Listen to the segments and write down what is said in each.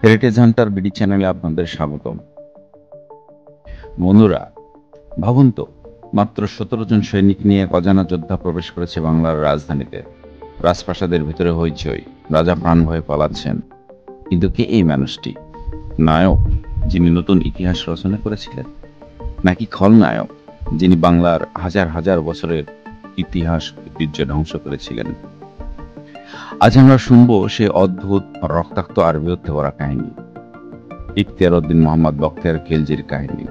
Heritage Hunter BD চ্যানেলে আপনাদের স্বাগতম। বন্ধুরা, ভাবুন তো, মাত্র ১৭ জন সৈনিক নিয়ে এক অজানা যোদ্ধা প্রবেশ করেছে বাংলার রাজধানীতে। রাজপ্রাসাদের ভিতরে হইচই, রাজা প্রাণ ভয়ে পালাচ্ছেন। কিন্তু কে এই মানুষটি? নায়ক, যিনি নতুন ইতিহাস রচনা করেছিলেন, নাকি খলনায়ক, যিনি বাংলার হাজার হাজার বছরের ইতিহাস ঐতিহ্য ধ্বংস করেছিলেন? আজ আমরা শুনবো সে অদ্ভুত, রক্তাক্ত আর বিরুদ্ধে ভরা কাহিনী, ইখতিয়ার উদ্দিন মোহাম্মদ বখতিয়ার খিলজির কাহিনী।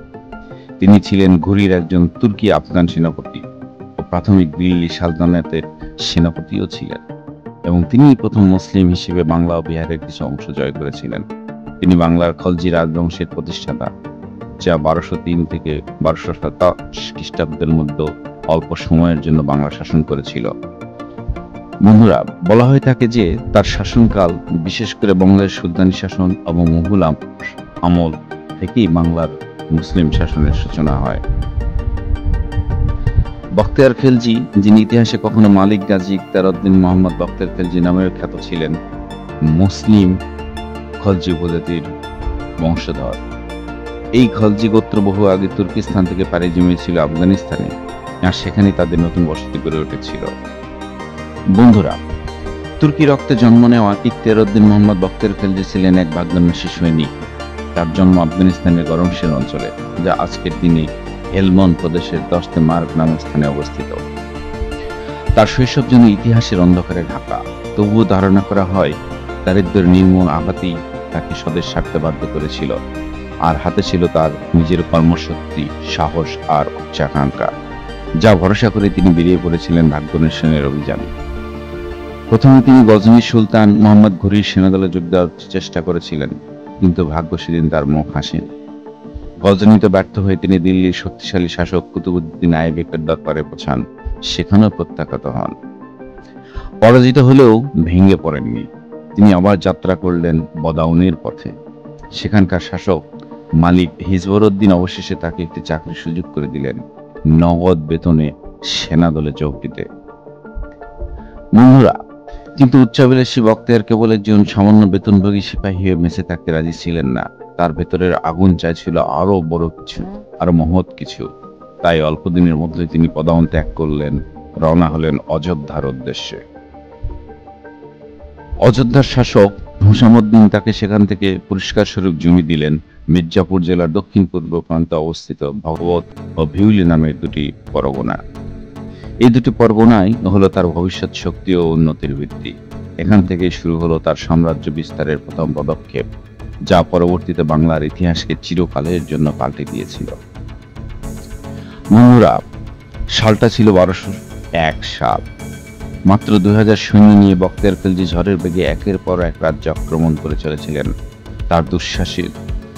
তিনি ছিলেন ঘুরির একজন তুর্কি আফগান সেনাপতি ও প্রাথমিক দিল্লি সালতানাতের সেনাপতিও ছিলেন, এবং তিনি প্রথম মুসলিম হিসেবে বাংলা ও বিহারের কিছু অংশ জয় করেছিলেন। তিনি বাংলার খলজি রাজবংশের প্রতিষ্ঠাতা, যা ১২০৩ থেকে ১২২৭ খ্রিস্টাব্দের মধ্যে অল্প সময়ের জন্য বাংলা শাসন করেছিল। বন্ধুরা, বলা হয়ে থাকে যে তার শাসনকাল, বিশেষ করে বাংলার সুলতানি শাসন এবং মুঘল আমল থেকেই বাংলার মুসলিম শাসনের সূচনা হয়। বখতিয়ার খিলজি, যিনি ইতিহাসে কখনো মালিক গাজী ইখতিয়ার উদ্দিন মোহাম্মদ বখতিয়ার খিলজি নামেও খ্যাত ছিলেন, মুসলিম খলজি উপজাতির বংশধর। এই খলজি গোত্র বহু আগে তুর্কিস্তান থেকে পাড়ি জমিয়েছিল আফগানিস্তানে, আর সেখানে তাদের নতুন বসতি গড়ে উঠেছিল। বন্ধুরা, তুর্কি রক্তে জন্ম নেওয়া ইখতিয়ার উদ্দিন মোহাম্মদ বখতিয়ার খিলজি ছিলেন এক ভাগ্যান্বেষী সৈনিক। তার জন্ম আফগানিস্তানের গরমশীল অঞ্চলে, যা আজকের দিনে হেলমন্ড প্রদেশের দশতে মার্গ নামের স্থানে অবস্থিত। তার শৈশব যেন ইতিহাসের অন্ধকারে ঢাকা। তবুও ধারণা করা হয় দারিদ্র্যের নির্মূল আঘাতই তাকে স্বদেশ ছাড়তে বাধ্য করেছিল, আর হাতে ছিল তার নিজের কর্মশক্তি, সাহস আর উচ্চাকাঙ্ক্ষা, যা ভরসা করে তিনি বেরিয়ে পড়েছিলেন ভাগ্যান্বেষণের অভিযানে। প্রথমে তিনি গজনীর সুলতান মোহাম্মদ ঘুরির সেনাদলে যোগ দেওয়ার চেষ্টা করেছিলেন, কিন্তু ভাগ্য সেদিন তার মুখ হাসেনি। গজনীতে ব্যর্থ হয়ে তিনি দিল্লির শক্তিশালী শাসক কুতুবউদ্দিন আইবেকের দরবারে পৌঁছান, সেখানেও প্রত্যাখ্যাত হন। পরাজিত হলেও ভেঙে পড়েননি। তিনি আবার যাত্রা করলেন বদাউনের পথে। সেখানকার শাসক মালিক হিজবরউদ্দিন অবশেষে তাকে একটি চাকরির সুযোগ করে দিলেন, নগদ বেতনে সেনাদলে যোগ দিতে। বন্ধুরা, কিন্তু উচ্চাভিলাষী বখতিয়ার কেবল একজন সামান্য বেতনভোগী সিপাহী হয়ে মেসে থাকতে রাজি ছিলেন না। তার ভেতরের আগুন চাইছিল আরো বড় কিছু, আরো মহৎ কিছু। তাই অল্প দিনের মধ্যেই তিনি বদাউন ত্যাগ করলেন, রওনা হলেন অযোধ্যার উদ্দেশ্যে। অযোধ্যার শাসক হুসামউদ্দিন তাকে সেখান থেকে পুরস্কার স্বরূপ জমি দিলেন মির্জাপুর জেলার দক্ষিণ পূর্ব প্রান্তে অবস্থিত ভগবত ও ভিউলি নামের দুটি পরগনা। এই দুটি পরগনাই হলো তার ভবিষ্যৎ শক্তি ও উন্নতির ভিত্তি। এখান থেকে শুরু হলো তার সাম্রাজ্য বিস্তারের প্রথম পদক্ষেপ, যা পরবর্তীতে বাংলার ইতিহাসকে চিরকালের জন্য পাল্টে দিয়েছিল। বন্ধুরা, সালটা ছিল ১২০১ সাল। মাত্র ২০০০ সৈন্য নিয়ে বখতিয়ার খিলজি ঝড়ের বেগে একের পর এক রাজ্য আক্রমণ করে চলেছিলেন। তার দুঃসাহসিক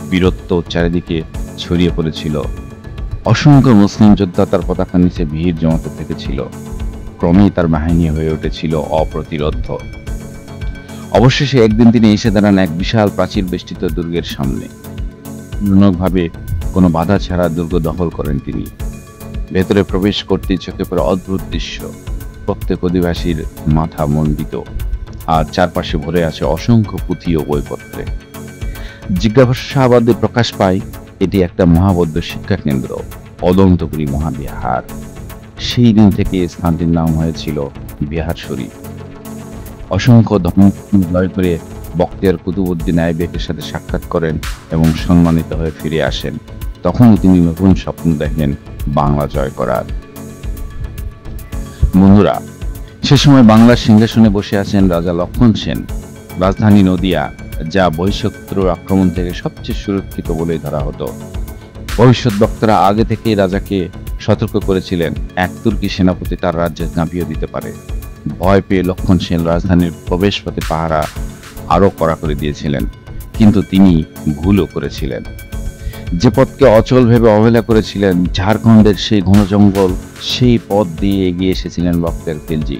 বীরত্ব চারিদিকে ছড়িয়ে পড়েছিল। অসংখ্য মুসলিম যোদ্ধা তার পতাকা নিচে ভিড় জমাতে থেকেছিল। ক্রমেই তার বাহিনী হয়ে উঠেছিল অপ্রতিরোধ্য। অবশেষে একদিন তিনি এসে দাঁড়ান এক বিশাল প্রাচীর বেষ্টিত দুর্গের সামনে। ভাবে কোনো বাধা ছাড়া দুর্গ দখল করেন তিনি। ভেতরে প্রবেশ করতে চোখে পড়ে অদ্ভুত দৃশ্য। প্রত্যেক অধিবাসীর মাথা মণ্ডিত, আর চারপাশে ভরে আছে অসংখ্য পুঁথি ও বইপত্রে। জিজ্ঞাসাবাদে প্রকাশ পায় এটি একটা মহাবৌদ্ধ শিক্ষা কেন্দ্র, অদন্তপুরী মহাবিহার। সেই দিন থেকে স্থানটির নাম হয়েছিল বিহার শরীফ। অসংখ্য ধর্ম জয় করে বখতিয়ার কুতুবউদ্দিন আইবেকের সাথে সাক্ষাৎ করেন এবং সম্মানিত হয়ে ফিরে আসেন। তখনই তিনি নতুন স্বপ্ন দেখেন বাংলা জয় করার। বন্ধুরা, সে সময় বাংলার সিংহাসনে বসে আছেন রাজা লক্ষণ সেন। রাজধানী নদিয়া, যা বহিঃশত্রুর আক্রমণ থেকে সবচেয়ে সুরক্ষিত বলেই ধরা হতো। ভবিষ্যৎবক্তারা আগে থেকেই রাজাকে সতর্ক করেছিলেন এক তুর্কি সেনাপতি তার রাজ্যে ঝাঁপিয়ে দিতে পারে। ভয় পেয়ে লক্ষণ সেন রাজধানীর প্রবেশপথে পাহারা আরো কড়া করে দিয়েছিলেন, কিন্তু তিনি ভুলও করেছিলেন। যে পথকে অচল ভেবে অবহেলা করেছিলেন, ঝাড়খণ্ডের সেই ঘন জঙ্গল, সেই পথ দিয়ে এগিয়ে এসেছিলেন বখতিয়ার খিলজি।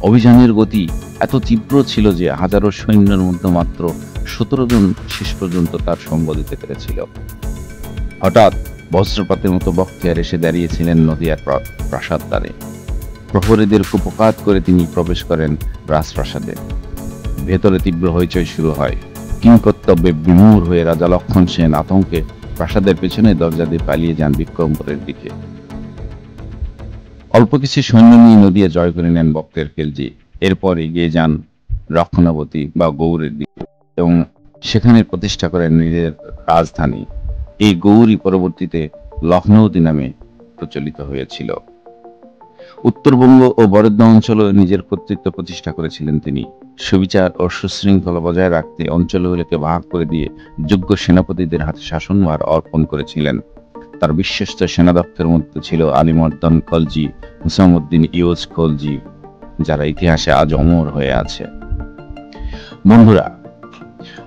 অভিযানের গতি এত তীব্র ছিল যে হাজারো সৈন্যের মধ্যে মাত্র ১৭ জন শেষ পর্যন্ত তার সঙ্গ দিতে পেরেছিল। হঠাৎ বজ্রপাতের মতো বখতিয়ার এসে দাঁড়িয়েছিলেন নদিয়ার প্রাসাদ দ্বারে। প্রহরীদের কুপকাত করে তিনি প্রবেশ করেন রাজপ্রাসাদে। ভেতরে তীব্র হইচই শুরু হয়। কিংকর্তব্যে বিমূঢ় হয়ে রাজা লক্ষণ সেন আতঙ্কে প্রাসাদের পেছনে দরজা দিয়ে পালিয়ে যান বিক্রমপুরের দিকে। অল্প কিছু সৈন্য নিয়ে নদিয়া জয় করে নেন বক্তের খেলজি। এরপর এগিয়ে যান রক্ষণাবতী বা গৌড়ের দিকে এবং সেখানে প্রতিষ্ঠা করেন নিজের রাজধানী। এই গৌরী পরবর্তীতে লখনৌতি নামে প্রচলিত হয়েছিল। উত্তরবঙ্গ ও বরেদ্য অঞ্চলে নিজের কর্তৃত্ব প্রতিষ্ঠা করেছিলেন তিনি। সুবিচার ও সুশৃঙ্খলা বজায় রাখতে অঞ্চলগুলোকে ভাগ করে দিয়ে যোগ্য সেনাপতিদের হাতে শাসনভার অর্পণ করেছিলেন। তার বিশ্বস্ত সেনাদক্ষের মধ্যে ছিল আলিমর্দন খলজি, হুসামউদ্দিন ইউজ খলজি, যারা ইতিহাসে আজ অমর হয়ে আছে। বন্ধুরা,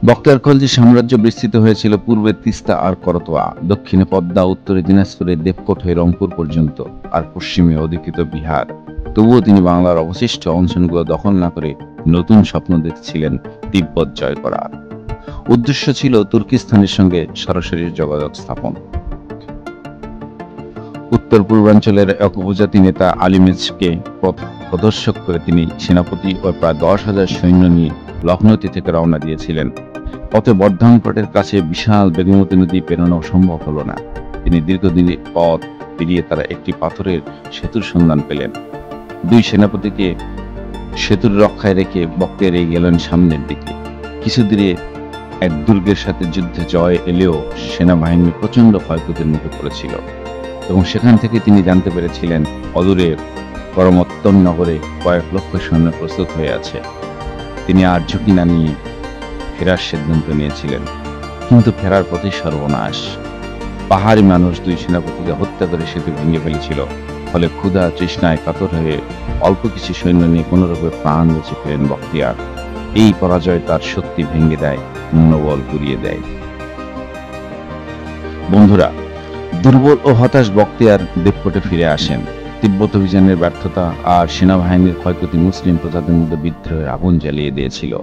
বখতিয়ার খলজি সাম্রাজ্য বিস্তৃত হয়েছিল পূর্বে তিস্তা আর করতোয়া, দক্ষিণে পদ্মা, উত্তরে দিনাজপুরের দেবকোট হয়ে রংপুর পর্যন্ত, আর পশ্চিমে অধিকৃত বিহার। তবুও তিনি বাংলার অবশিষ্ট অঞ্চলগুলো দখল না করে নতুন স্বপ্ন দেখছিলেন তিব্বত জয় করার। উদ্দেশ্য ছিল তুর্কিস্তানের সঙ্গে সরাসরি যোগাযোগ স্থাপন। উত্তর পূর্বাঞ্চলের এক উপজাতি নেতা আলিমেজকে প্রদর্শক করে তিনি সেনাপতি ও প্রায় 10,000 সৈন্য নিয়ে লখনৌতি থেকে রওনা দিয়েছিলেন। পথে বর্ধমানকোটের কাছে বিশাল বেগমতী নদী পেরোনো সম্ভব হলো না। তিনি দীর্ঘদিনের পথ পেরিয়ে তারা একটি পাথরের সেতুর সন্ধান পেলেন। দুই সেনাপতিকে সেতুর রক্ষায় রেখে বখতিয়ার এগিয়ে গেলেন সামনের দিকে। কিছু দূরে এক দুর্গের সাথে যুদ্ধে জয় এলেও সেনাবাহিনী প্রচন্ড ক্ষয়ক্ষতির মুখে পড়েছিল এবং সেখান থেকে তিনি জানতে পেরেছিলেন অদূরে করমত্তন নগরে কয়েক লক্ষ সৈন্য প্রস্তুত হয়ে আছে। তিনি আর ঝুঁকি না নিয়ে ফেরার সিদ্ধান্ত নিয়েছিলেন, কিন্তু ফেরার পথে সর্বনাশ। পাহাড়ি মানুষ দুই সেনাপতিকে হত্যা করে সেতু ভেঙে ফেলেছিল। ফলে ক্ষুধা তৃষ্ণায় কাতর হয়ে অল্প কিছু সৈন্য নিয়ে কোনোরূপে প্রাণ বেঁচে ফেরেন বখতিয়ার। এই পরাজয় তার শক্তি ভেঙে দেয়, মনোবল গুঁড়িয়ে দেয়। বন্ধুরা, দুর্বল ও হতাশ বখতিয়ার দেবকোটে ফিরে আসেন। তিব্বত অভিযানের ব্যর্থতা আর সেনাবাহিনীর ক্ষয়ক্ষতি মুসলিম প্রজাদের মধ্যে বিদ্রোহের আগুন জ্বালিয়ে দিয়েছিল।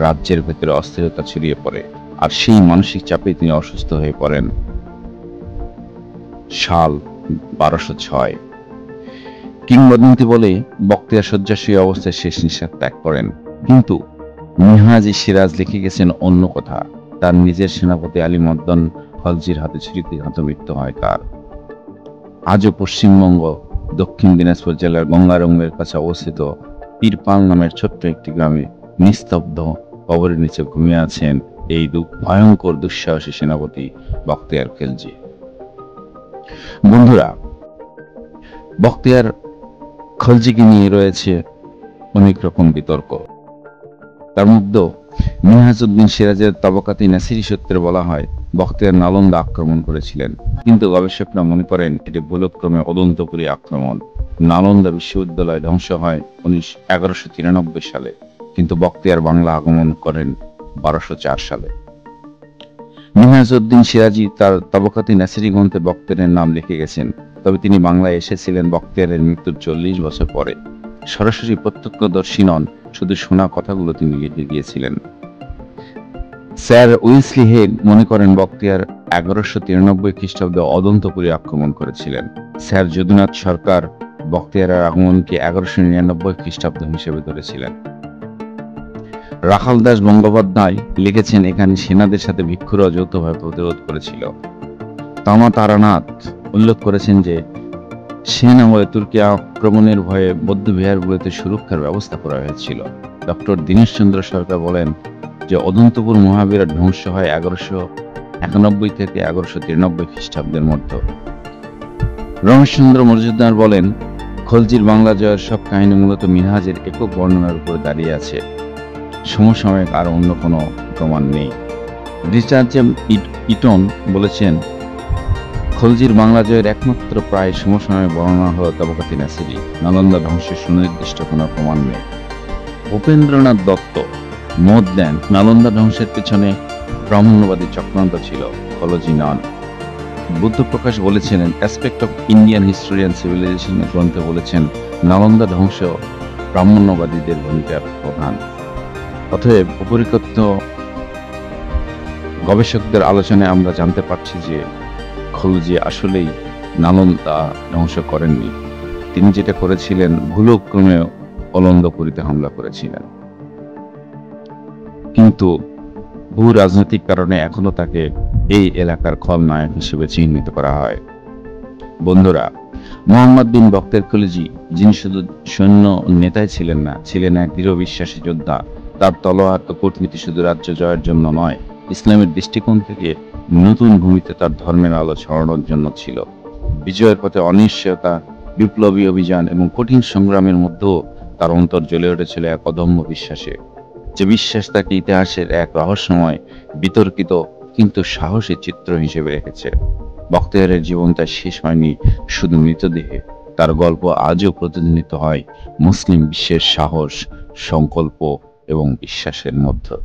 রাজ্যের ভেতরে অস্থিরতা ছড়িয়ে পড়ে, আর সেই মানসিক চাপে তিনি অসুস্থ হয়ে পড়েন। সাল 1206। কিংবদন্তি বলে বখতিয়ার শয্যাশয়ী অবস্থায় শেষ নিঃশ্বাস ত্যাগ করেন। কিন্তু মিনহাজ-ই সিরাজ লিখে গেছেন অন্য কথা। তার নিজের সেনাপতি আলিমর্দন খলজির হাতে ছুরিকাঘাত মৃত্যু হয় তার। আজও পশ্চিমবঙ্গ দক্ষিণ দিনাজপুর জেলার গঙ্গারঙ্গের কাছে অবস্থিত পীরপাল নামের ছোট্ট একটি গ্রামে নিস্তব্ধ কবরের নিচে ঘুমিয়ে আছেন এই ভয়ঙ্কর দুঃসাহসী সেনাপতি বখতিয়ার খেলজি। বন্ধুরা, বখতিয়ার খলজিকে নিয়ে রয়েছে অনেক রকম বিতর্ক। তার মধ্যে মিনহাজউদ্দিন সিরাজের তবকাতি নাসিরি সূত্রে বলা হয় বখতিয়ার নালন্দা আক্রমণ করেছিলেন, কিন্তু গবেষকরা মনে করেন এটি ভুলক্রমে অদন্তপুরী আক্রমণ। নালন্দা বিশ্ববিদ্যালয় ধ্বংস হয় 1193 সালে, কিন্তু বখতিয়ার বাংলা আগমন করেন 1204 সালে। মিনহাজউদ্দিন সিরাজি তার তবকাতি নাসিরি গ্রন্থে বখতিয়ারের নাম লিখে গেছেন, তবে তিনি বাংলায় এসেছিলেন বখতিয়ারের মৃত্যুর 40 বছর পরে। সরাসরি প্রত্যক্ষদর্শী নন, শুধু শোনা কথাগুলো তিনি লিখে গিয়েছিলেন। স্যার উইসলি হেগ মনে করেন বখতিয়ার 1193 খ্রিস্টাব্দে অদন্তপুরী আক্রমণ করেছিলেন। স্যার যদুনাথ সরকার বখতিয়ারের আগমনকে 1199 খ্রিস্টাব্দ হিসেবে ধরেছিলেন। রাখাল দাস গঙ্গোপাধ্যায় লিখেছেন এখানে সেনাদের সাথে ভিক্ষুরা যৌথভাবে প্রতিরোধ করেছিল। তামা তারানাথ উল্লেখ করেছেন যে সেন আমলে তুর্কি আক্রমণের ভয়ে বৌদ্ধ বিহারগুলোতে সুরক্ষার ব্যবস্থা করা হয়েছিল। ডক্টর দীনেশচন্দ্র সরকার বলেন যে অদন্তপুর মহাবীর ধ্বংস হয় 1191 থেকে 1193 খ্রিস্টাব্দের মধ্যে। রমেশচন্দ্র মজুমদার বলেন খলজির বাংলা জয়ের সব কাহিনী মূলত মিনহাজের একক বর্ণনার উপর দাঁড়িয়ে আছে, সমসাময়িক আর অন্য কোনো প্রমাণ নেই। রিচার্ড ইটন বলেছেন খলজির বাংলা জয়ের একমাত্র প্রায় সমসাময়িক বর্ণনা হল তবকাতি নাসিরি। নালন্দা ধ্বংসের সুনির্দিষ্ট কোনো প্রমাণ নেই। উপেন্দ্রনাথ দত্ত মত দেন নালন্দা ধ্বংসের পেছনে ব্রাহ্মণ্যবাদী চক্রান্ত ছিল, খলজি নন। বুদ্ধপ্রকাশ বলেছিলেন aspect of Indian history and civilization গ্রন্থে বলেছেন নালন্দা ধ্বংস ব্রাহ্মণ্যবাদীদের ভূমিকা প্রধান। অতএব উপরিকথিত গবেষকদের আলোচনায় আমরা জানতে পারছি যে খলজি আসলেই নালন্দা ধ্বংস করেননি। তিনি যেটা করেছিলেন ভুলক্রমে অলন্দপুরীতে হামলা করেছিলেন। কিন্তু ভূ রাজনৈতিক কারণে এখনো তাকে এই এলাকার খলনায়ক হিসেবে চিহ্নিত করা হয়। বন্ধুরা, মোহাম্মদ বিন বখতের খলিজি, যিনি শুধু সৈন্য নেতাই ছিলেন না, ছিলেন এক দৃঢ় বিশ্বাসী যোদ্ধা। তার তলোয়ার ও কূটনীতি শুধু রাজ্য জয়ের জন্য নয়, ইসলামের দৃষ্টিকোণ থেকে নতুন ভূমিতে তার ধর্মের আলো ছড়ানোর জন্য ছিল। বিজয়ের পথে অনিশ্চয়তা, বিপ্লবী অভিযান এবং কঠিন সংগ্রামের মধ্যেও তার অন্তর জ্বলে উঠেছিল এক অদম্য বিশ্বাসে, যে বিশ্বাস তাকে ইতিহাসের এক রহস্যময়, বিতর্কিত কিন্তু সাহসী চিত্র হিসেবে রেখেছে। বখতিয়ারের জীবন তার শেষ হয়নি শুধু মৃতদেহে, তার গল্প আজও প্রতিধ্বনিত হয় মুসলিম বিশ্বের সাহস, সংকল্প এবং বিশ্বাসের মধ্যে।